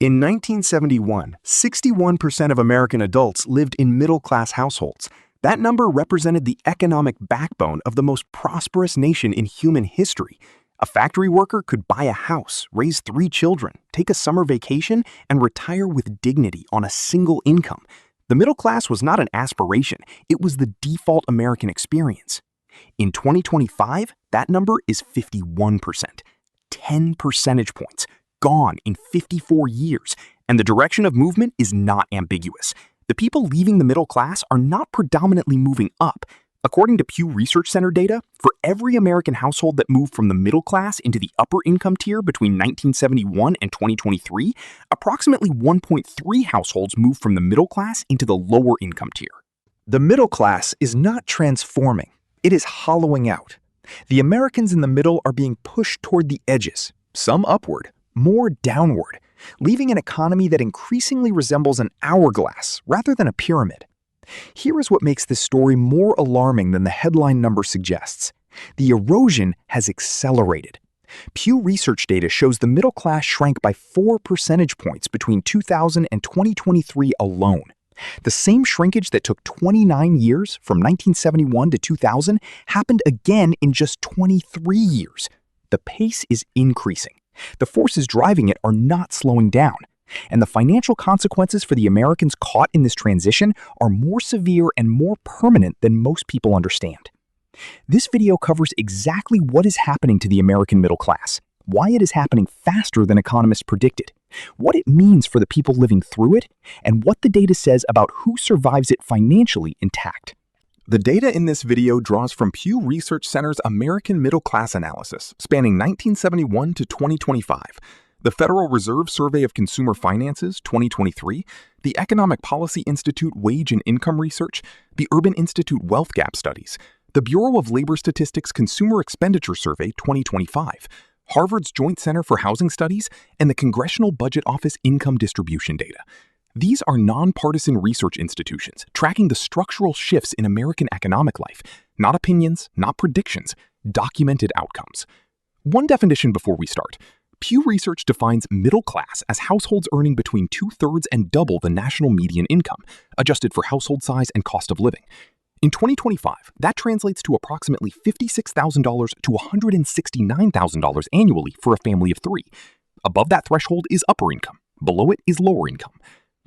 In 1971, 61% of American adults lived in middle-class households. That number represented the economic backbone of the most prosperous nation in human history. A factory worker could buy a house, raise 3 children, take a summer vacation, and retire with dignity on a single income. The middle class was not an aspiration, it was the default American experience. In 2025, that number is 51%. 10 percentage points, gone in 54 years, and the direction of movement is not ambiguous. The people leaving the middle class are not predominantly moving up. According to Pew Research Center data, for every American household that moved from the middle class into the upper income tier between 1971 and 2023, approximately 1.3 households moved from the middle class into the lower income tier. The middle class is not transforming, it is hollowing out. The Americans in the middle are being pushed toward the edges, some upward, more downward, leaving an economy that increasingly resembles an hourglass rather than a pyramid. Here is what makes this story more alarming than the headline number suggests. The erosion has accelerated. Pew Research data shows the middle class shrank by 4 percentage points between 2000 and 2023 alone. The same shrinkage that took 29 years from 1971 to 2000 happened again in just 23 years. The pace is increasing. The forces driving it are not slowing down. And the financial consequences for the Americans caught in this transition are more severe and more permanent than most people understand. This video covers exactly what is happening to the American middle class, why it is happening faster than economists predicted, what it means for the people living through it, and what the data says about who survives it financially intact. The data in this video draws from Pew Research Center's American Middle Class Analysis, spanning 1971 to 2025, the Federal Reserve Survey of Consumer Finances 2023, the Economic Policy Institute Wage and Income Research, the Urban Institute Wealth Gap Studies, the Bureau of Labor Statistics Consumer Expenditure Survey 2025, Harvard's Joint Center for Housing Studies, and the Congressional Budget Office Income Distribution Data. These are nonpartisan research institutions tracking the structural shifts in American economic life, not opinions, not predictions, documented outcomes. One definition before we start. Pew Research defines middle class as households earning between 2/3 and double the national median income, adjusted for household size and cost of living. In 2025, that translates to approximately $56,000 to $169,000 annually for a family of 3. Above that threshold is upper income. Below it is lower income.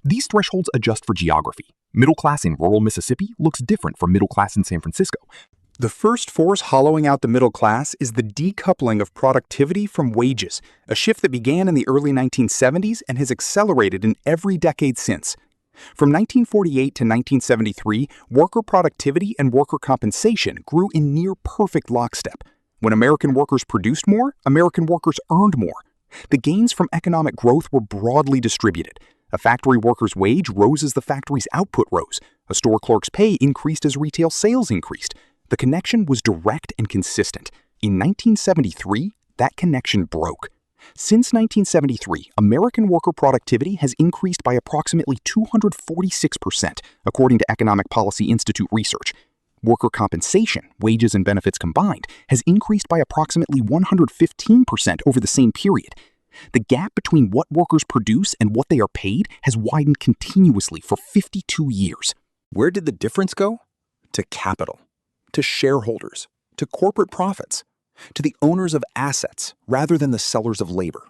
These thresholds adjust for geography. Middle class in rural Mississippi looks different from middle class in San Francisco. The first force hollowing out the middle class is the decoupling of productivity from wages, a shift that began in the early 1970s and has accelerated in every decade since. From 1948 to 1973, worker productivity and worker compensation grew in near-perfect lockstep. When American workers produced more, American workers earned more. The gains from economic growth were broadly distributed. A factory worker's wage rose as the factory's output rose. A store clerk's pay increased as retail sales increased. The connection was direct and consistent. In 1973, that connection broke. Since 1973, American worker productivity has increased by approximately 246%, according to Economic Policy Institute research. Worker compensation, wages and benefits combined, has increased by approximately 115% over the same period. The gap between what workers produce and what they are paid has widened continuously for 52 years. Where did the difference go? To capital, to shareholders, to corporate profits, to the owners of assets rather than the sellers of labor.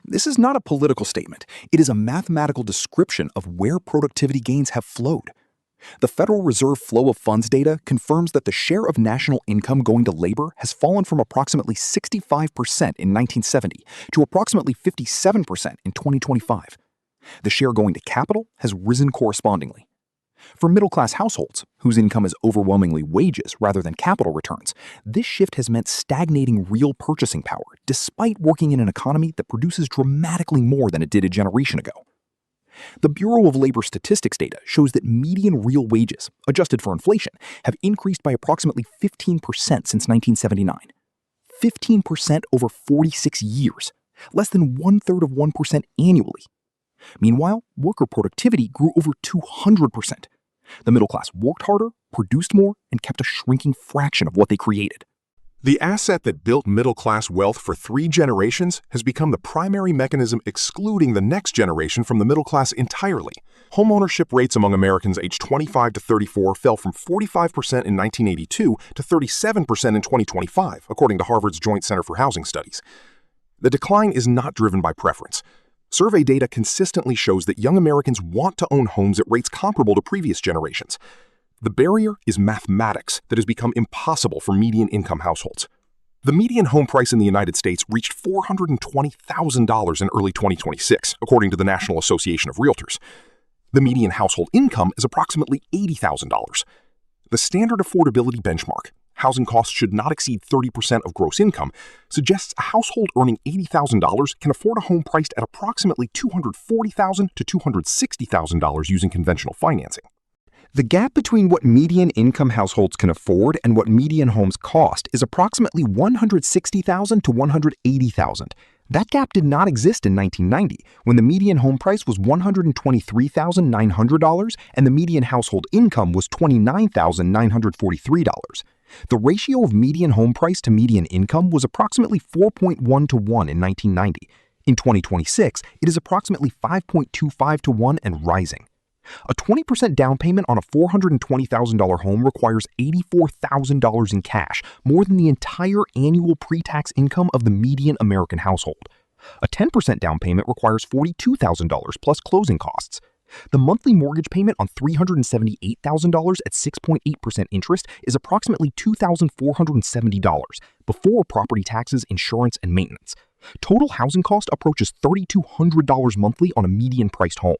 This is not a political statement. It is a mathematical description of where productivity gains have flowed. The Federal Reserve flow of funds data confirms that the share of national income going to labor has fallen from approximately 65% in 1970 to approximately 57% in 2025. The share going to capital has risen correspondingly. For middle-class households, whose income is overwhelmingly wages rather than capital returns, this shift has meant stagnating real purchasing power despite working in an economy that produces dramatically more than it did a generation ago. The Bureau of Labor Statistics data shows that median real wages, adjusted for inflation, have increased by approximately 15% since 1979. 15% over 46 years, less than 1/3 of 1% annually. Meanwhile, worker productivity grew over 200%. The middle class worked harder, produced more, and kept a shrinking fraction of what they created. The asset that built middle-class wealth for 3 generations has become the primary mechanism excluding the next generation from the middle class entirely. Homeownership rates among Americans aged 25 to 34 fell from 45% in 1982 to 37% in 2025, according to Harvard's Joint Center for Housing Studies. The decline is not driven by preference. Survey data consistently shows that young Americans want to own homes at rates comparable to previous generations. The barrier is mathematics that has become impossible for median-income households. The median home price in the United States reached $420,000 in early 2026, according to the National Association of Realtors. The median household income is approximately $80,000. The standard affordability benchmark, housing costs should not exceed 30% of gross income, suggests a household earning $80,000 can afford a home priced at approximately $240,000 to $260,000 using conventional financing. The gap between what median income households can afford and what median homes cost is approximately $160,000 to $180,000. That gap did not exist in 1990, when the median home price was $123,900 and the median household income was $29,943. The ratio of median home price to median income was approximately 4.1 to 1 in 1990. In 2026, it is approximately 5.25 to 1 and rising. A 20% down payment on a $420,000 home requires $84,000 in cash, more than the entire annual pre-tax income of the median American household. A 10% down payment requires $42,000 plus closing costs. The monthly mortgage payment on $378,000 at 6.8% interest is approximately $2,470 before property taxes, insurance, and maintenance. Total housing cost approaches $3,200 monthly on a median-priced home.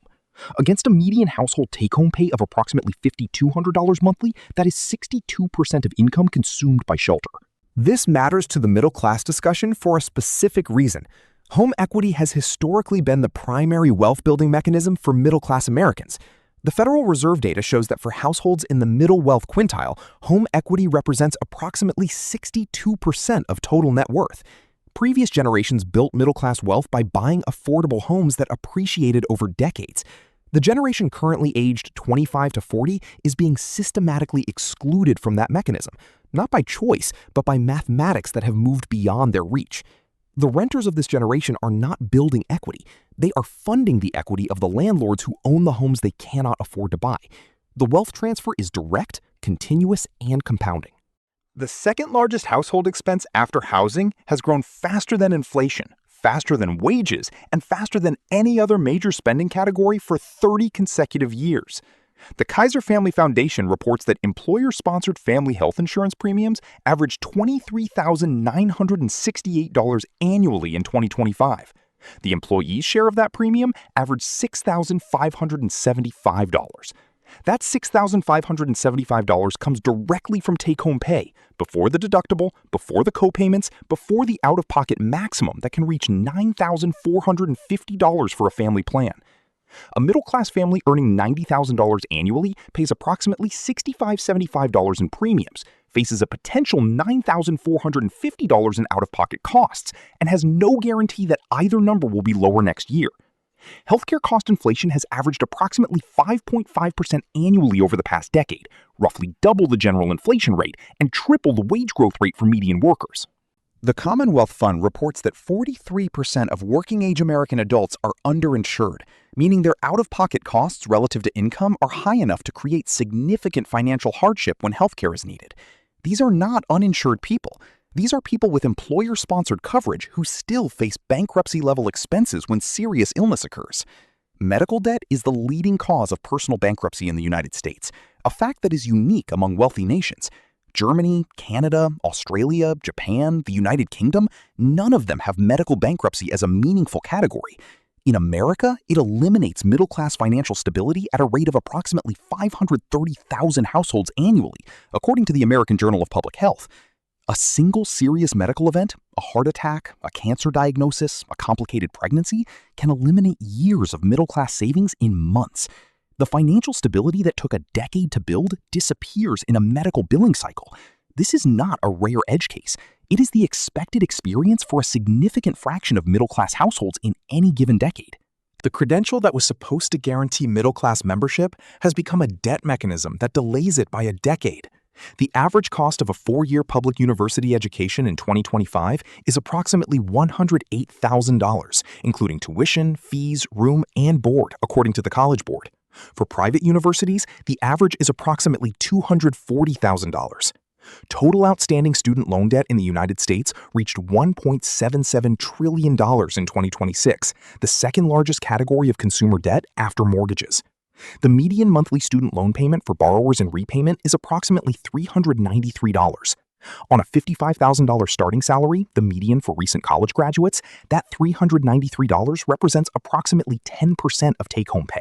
Against a median household take-home pay of approximately $5,200 monthly, that is 62% of income consumed by shelter. This matters to the middle-class discussion for a specific reason. Home equity has historically been the primary wealth-building mechanism for middle-class Americans. The Federal Reserve data shows that for households in the middle wealth quintile, home equity represents approximately 62% of total net worth. Previous generations built middle-class wealth by buying affordable homes that appreciated over decades. The generation currently aged 25 to 40 is being systematically excluded from that mechanism, not by choice, but by mathematics that have moved beyond their reach. The renters of this generation are not building equity. They are funding the equity of the landlords who own the homes they cannot afford to buy. The wealth transfer is direct, continuous, and compounding. The second largest household expense after housing has grown faster than inflation, faster than wages, and faster than any other major spending category for 30 consecutive years. The Kaiser Family Foundation reports that employer-sponsored family health insurance premiums averaged $23,968 annually in 2025. The employee's share of that premium averaged $6,575. That $6,575 comes directly from take-home pay, before the deductible, before the co-payments, before the out-of-pocket maximum that can reach $9,450 for a family plan. A middle-class family earning $90,000 annually pays approximately $6,575 in premiums, faces a potential $9,450 in out-of-pocket costs, and has no guarantee that either number will be lower next year. Healthcare cost inflation has averaged approximately 5.5% annually over the past decade, roughly double the general inflation rate and triple the wage growth rate for median workers. The Commonwealth Fund reports that 43% of working-age American adults are underinsured, meaning their out-of-pocket costs relative to income are high enough to create significant financial hardship when healthcare is needed. These are not uninsured people. These are people with employer-sponsored coverage who still face bankruptcy-level expenses when serious illness occurs. Medical debt is the leading cause of personal bankruptcy in the United States, a fact that is unique among wealthy nations. Germany, Canada, Australia, Japan, the United Kingdom, none of them have medical bankruptcy as a meaningful category. In America, it eliminates middle-class financial stability at a rate of approximately 530,000 households annually, according to the American Journal of Public Health. A single serious medical event, a heart attack, a cancer diagnosis, a complicated pregnancy, can eliminate years of middle-class savings in months. The financial stability that took a decade to build disappears in a medical billing cycle. This is not a rare edge case. It is the expected experience for a significant fraction of middle-class households in any given decade. The credential that was supposed to guarantee middle-class membership has become a debt mechanism that delays it by a decade. The average cost of a four-year public university education in 2025 is approximately $108,000, including tuition, fees, room, and board, according to the College Board. For private universities, the average is approximately $240,000. Total outstanding student loan debt in the United States reached $1.77 trillion in 2026, the second largest category of consumer debt after mortgages. The median monthly student loan payment for borrowers in repayment is approximately $393. On a $55,000 starting salary, the median for recent college graduates, that $393 represents approximately 10% of take-home pay.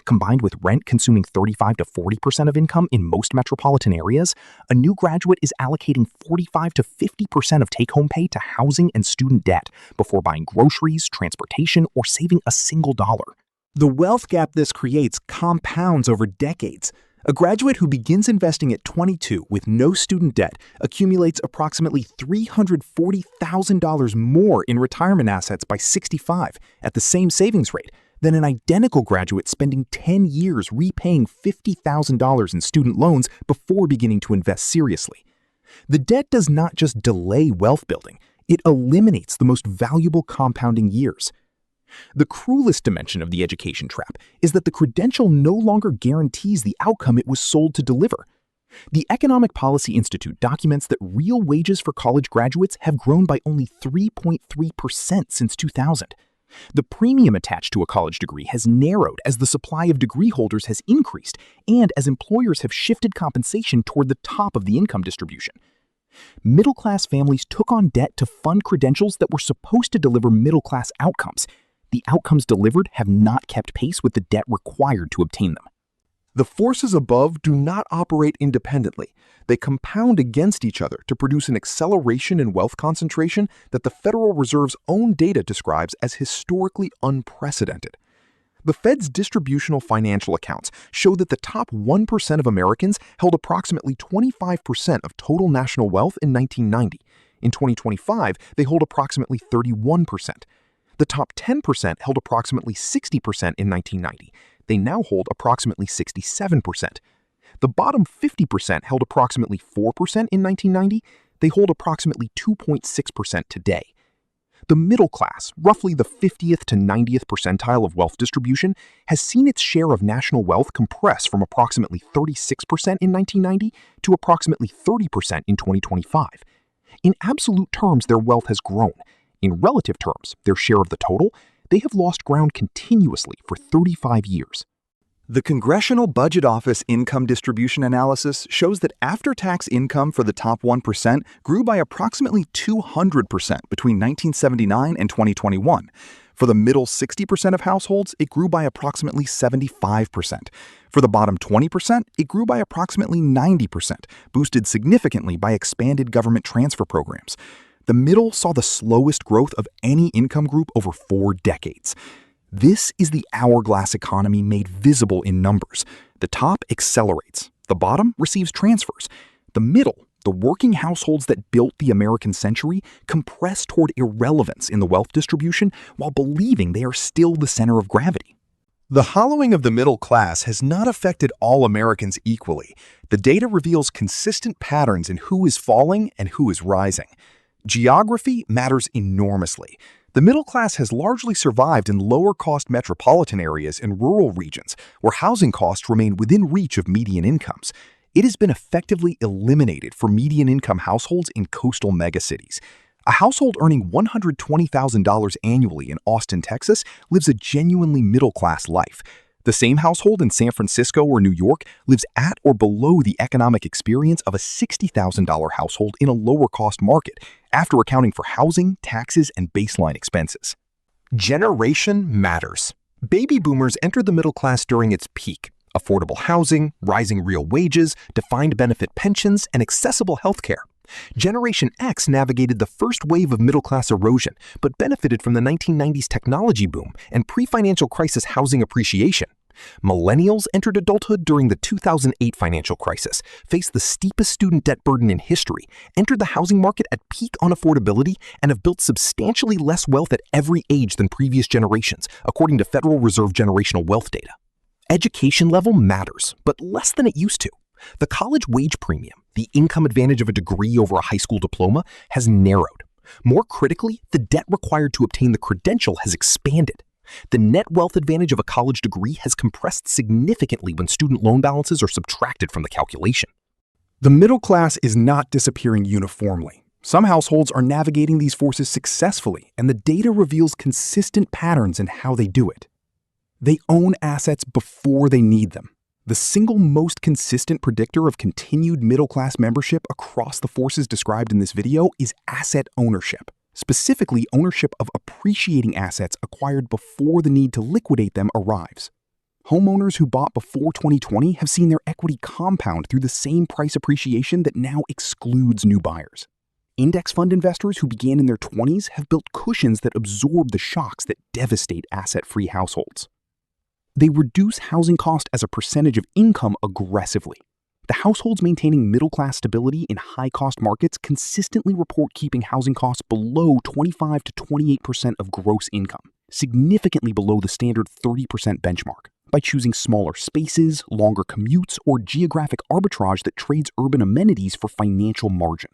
Combined with rent consuming 35 to 40% of income in most metropolitan areas, a new graduate is allocating 45 to 50% of take-home pay to housing and student debt before buying groceries, transportation, or saving a single dollar. The wealth gap this creates compounds over decades. A graduate who begins investing at 22 with no student debt accumulates approximately $340,000 more in retirement assets by 65 at the same savings rate than an identical graduate spending 10 years repaying $50,000 in student loans before beginning to invest seriously. The debt does not just delay wealth building, it eliminates the most valuable compounding years. The cruelest dimension of the education trap is that the credential no longer guarantees the outcome it was sold to deliver. The Economic Policy Institute documents that real wages for college graduates have grown by only 3.3% since 2000. The premium attached to a college degree has narrowed as the supply of degree holders has increased and as employers have shifted compensation toward the top of the income distribution. Middle-class families took on debt to fund credentials that were supposed to deliver middle-class outcomes. The outcomes delivered have not kept pace with the debt required to obtain them. The forces above do not operate independently. They compound against each other to produce an acceleration in wealth concentration that the Federal Reserve's own data describes as historically unprecedented. The Fed's distributional financial accounts show that the top 1% of Americans held approximately 25% of total national wealth in 1990. In 2025, they hold approximately 31%. The top 10% held approximately 60% in 1990. They now hold approximately 67%. The bottom 50% held approximately 4% in 1990. They hold approximately 2.6% today. The middle class, roughly the 50th to 90th percentile of wealth distribution, has seen its share of national wealth compress from approximately 36% in 1990 to approximately 30% in 2025. In absolute terms, their wealth has grown. In relative terms, their share of the total, they have lost ground continuously for 35 years. The Congressional Budget Office income distribution analysis shows that after-tax income for the top 1% grew by approximately 200% between 1979 and 2021. For the middle 60% of households, it grew by approximately 75%. For the bottom 20%, it grew by approximately 90%, boosted significantly by expanded government transfer programs. The middle saw the slowest growth of any income group over 4 decades. This is the hourglass economy made visible in numbers. The top accelerates. The bottom receives transfers. The middle, the working households that built the American century, compress toward irrelevance in the wealth distribution while believing they are still the center of gravity. The hollowing of the middle class has not affected all Americans equally. The data reveals consistent patterns in who is falling and who is rising. Geography matters enormously. The middle class has largely survived in lower-cost metropolitan areas and rural regions, where housing costs remain within reach of median incomes. It has been effectively eliminated for median-income households in coastal megacities. A household earning $120,000 annually in Austin, Texas, lives a genuinely middle-class life. The same household in San Francisco or New York lives at or below the economic experience of a $60,000 household in a lower-cost market, after accounting for housing, taxes, and baseline expenses. Generation matters. Baby boomers entered the middle class during its peak. Affordable housing, rising real wages, defined benefit pensions, and accessible healthcare. Generation X navigated the first wave of middle-class erosion, but benefited from the 1990s technology boom and pre-financial crisis housing appreciation. Millennials entered adulthood during the 2008 financial crisis, faced the steepest student debt burden in history, entered the housing market at peak unaffordability, and have built substantially less wealth at every age than previous generations, according to Federal Reserve generational wealth data. Education level matters, but less than it used to. The college wage premium, the income advantage of a degree over a high school diploma, has narrowed. More critically, the debt required to obtain the credential has expanded. The net wealth advantage of a college degree has compressed significantly when student loan balances are subtracted from the calculation. The middle class is not disappearing uniformly. Some households are navigating these forces successfully, and the data reveals consistent patterns in how they do it. They own assets before they need them. The single most consistent predictor of continued middle-class membership across the forces described in this video is asset ownership, specifically ownership of appreciating assets acquired before the need to liquidate them arrives. Homeowners who bought before 2020 have seen their equity compound through the same price appreciation that now excludes new buyers. Index fund investors who began in their 20s have built cushions that absorb the shocks that devastate asset-free households. They reduce housing cost as a percentage of income aggressively. The households maintaining middle-class stability in high-cost markets consistently report keeping housing costs below 25 to 28% of gross income, significantly below the standard 30% benchmark, by choosing smaller spaces, longer commutes, or geographic arbitrage that trades urban amenities for financial margin.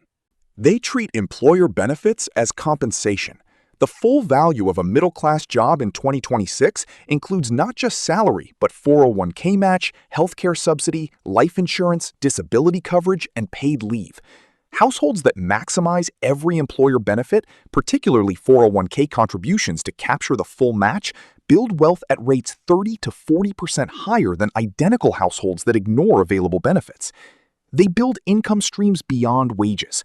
They treat employer benefits as compensation. The full value of a middle-class job in 2026 includes not just salary, but 401k match, healthcare subsidy, life insurance, disability coverage, and paid leave. Households that maximize every employer benefit, particularly 401k contributions to capture the full match, build wealth at rates 30 to 40% higher than identical households that ignore available benefits. They build income streams beyond wages.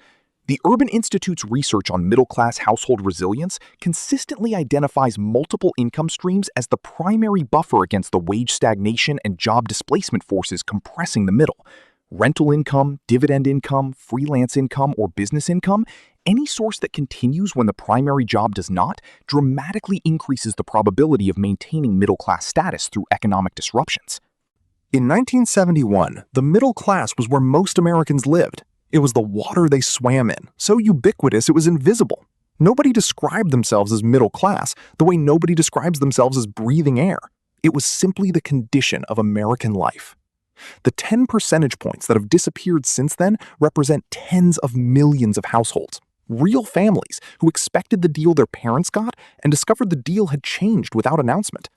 The Urban Institute's research on middle-class household resilience consistently identifies multiple income streams as the primary buffer against the wage stagnation and job displacement forces compressing the middle. Rental income, dividend income, freelance income, or business income, any source that continues when the primary job does not, dramatically increases the probability of maintaining middle-class status through economic disruptions. In 1971, the middle class was where most Americans lived. It was the water they swam in, so ubiquitous it was invisible. Nobody described themselves as middle class the way nobody describes themselves as breathing air. It was simply the condition of American life. The 10 percentage points that have disappeared since then represent tens of millions of households. Real families who expected the deal their parents got and discovered the deal had changed without announcement.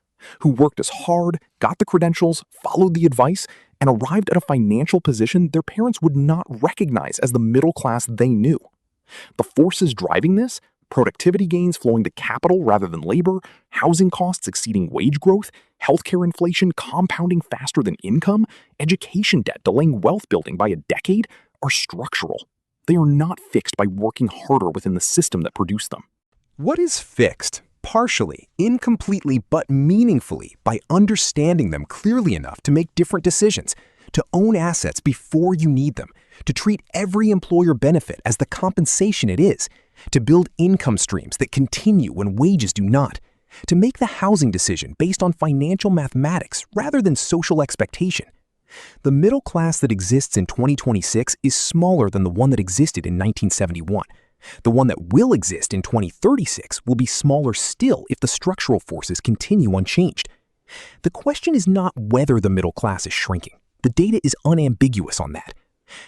Who worked as hard, got the credentials, followed the advice, and arrived at a financial position their parents would not recognize as the middle class they knew. The forces driving this, productivity gains flowing to capital rather than labor, housing costs exceeding wage growth, healthcare inflation compounding faster than income, education debt delaying wealth building by a decade, are structural. They are not fixed by working harder within the system that produced them. What is fixed? Partially, incompletely, but meaningfully by understanding them clearly enough to make different decisions, to own assets before you need them, to treat every employer benefit as the compensation it is, to build income streams that continue when wages do not, to make the housing decision based on financial mathematics rather than social expectation. The middle class that exists in 2026 is smaller than the one that existed in 1971. The one that will exist in 2036 will be smaller still if the structural forces continue unchanged. The question is not whether the middle class is shrinking. The data is unambiguous on that.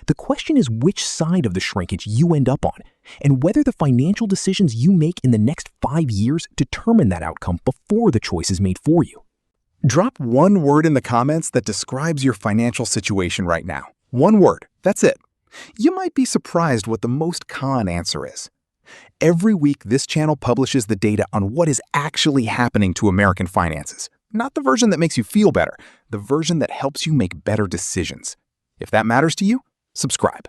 The question is which side of the shrinkage you end up on, and whether the financial decisions you make in the next 5 years determine that outcome before the choice is made for you. Drop one word in the comments that describes your financial situation right now. One word, that's it. You might be surprised what the most common answer is. Every week, this channel publishes the data on what is actually happening to American finances. Not the version that makes you feel better, the version that helps you make better decisions. If that matters to you, subscribe.